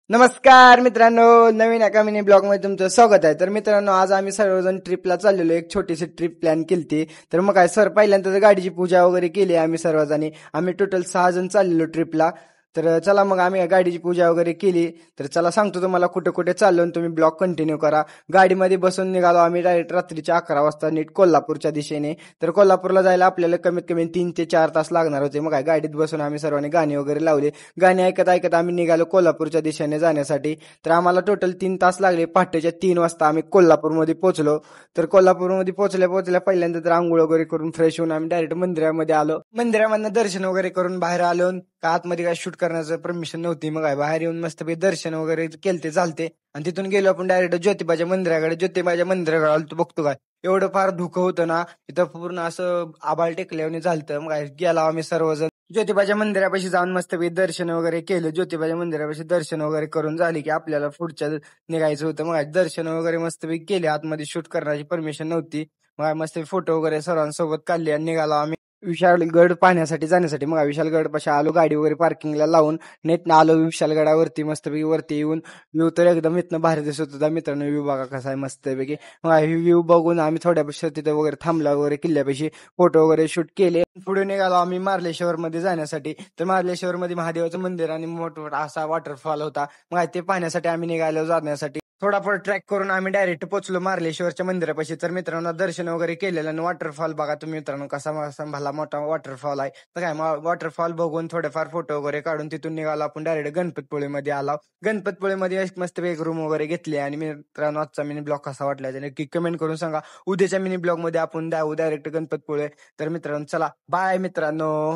नमस्कार मित्रांनो, नवीन एका मिनी ब्लॉग मध्ये तुमचं स्वागत आहे. तर मित्रांनो, आज आम्ही सर्वजण ट्रिपला चाललेलो. एक छोटीशी ट्रिप प्लॅन केली. तर मग काय सर, पहिल्यांदा तर गाडीची पूजा वगैरे केली आम्ही सर्वजणी. आम्ही टोटल 6 जण चाललेलो ट्रिपला. तर चला मग आम्ही गाडीची पूजा वगैरे केली. तर चला सांगतो तुम्हाला कुठे कुठे चाललो आणि तुम्ही ब्लॉग कंटिन्यू करा. गाडीमध्ये बसून निघालो आम्ही डायरेक्ट रात्रीच्या 11 वाजता नीट कोल्हापूरच्या दिशेने. तर कोल्हापूरला जायला आपल्याला कमीत कमी 3 ते 4 तास लागणार होते. मग काय गाडीत बसून आम्ही सर्वांनी गाणी वगैरे लावली. गाणी ऐकत ऐकत आम्ही निघालो कोल्हापूरच्या दिशेने जाण्यासाठी. तर आम्हाला टोटल 3 तास लागले. पहाटेच्या 3 वाजता आम्ही कोल्हापूरमध्ये पोहोचलो. तर कोल्हापूरमध्ये पोहोचल्या पोहोचल्या पहिल्यांदा तर आंघोळ वगैरे करून फ्रेश होऊन आम्ही डायरेक्ट मंदिरामध्ये आलो. मंदिरामधनं दर्शन वगैरे करून बाहेर आलो. का आतमध्ये काय शूट करण्याचं परमिशन नव्हती. मग काय बाहेर येऊन मस्तपैकी दर्शन वगैरे केलते चालते. आणि तिथून गेलो आपण डायरेक्ट ज्योतिबाच्या मंदिराकडे. ज्योतिबाच्या मंदिराकडे आलो. तू बघतो काय एवढं फार धुकं होतं ना, इथं पूर्ण असं आभाळ टेकल्याने झालतं. मग काय गेला आम्ही सर्वजण ज्योतिबाच्या मंदिरापाशी जाऊन मस्तपैकी दर्शन वगैरे केलं. ज्योतिबाच्या मंदिरापाशी दर्शन वगैरे करून झाले की आपल्याला पुढच्या निघायचं होतं. मग दर्शन वगैरे मस्तपैकी केले. आतमध्ये शूट करण्याची परमिशन नव्हती. मग मस्त फोटो वगैरे सर्वांसोबत काढले आणि निघालो आम्ही विशाळगड पाहण्यासाठी जाण्यासाठी. मग विशालगड पाशी आलो, गाडी वगैरे पार्किंगला लावून नेट आलो विशालगडावरती. मस्तपैकी वरती येऊन व्ह्यू तर एकदम इथनं भारी दिसत होता. मित्रांनो, व्ह्यू बघा कसा आहे मस्तपैकी. मग व्ह्यू बघून आम्ही थोड्यापेक्षा तिथे वगैरे थांबला वगैरे किल्ल्यापाशी फोटो वगैरे शूट केले. पुढे निघालो आम्ही मार्लेश्वर मध्ये जाण्यासाठी. तर मार्लेश्वर मध्ये महादेवाचं मंदिर आणि मोठमोठा असा वॉटरफॉल होता. मग ते पाहण्यासाठी आम्ही निघालो जाण्यासाठी. थोडाफार ट्रॅक करून आम्ही डायरेक्ट पोहोचलो मार्लेश्वरच्या मंदिरापाशी. तर मित्रांनो, दर्शन वगैरे केलेलं आणि वॉटरफॉल बघा तुम्ही मित्रांनो, कसा भला मोठा वॉटरफॉल आहे. तर काय वॉटरफॉल बघून थोडेफार फोटो वगैरे काढून तिथून निघालो आपण डायरेक्ट गणपतपुळेमध्ये आलो. गणपतपुळेमध्ये मस्त एक रूम वगैरे घेतली. आणि मित्रांनो, आजचा मिनी ब्लॉग कसा वाटला ते नक्की कमेंट करून सांगा. उद्याच्या मिनी ब्लॉग मध्ये आपण डायरेक्ट गणपतपुळे. तर मित्रांनो चला, बाय मित्रांनो.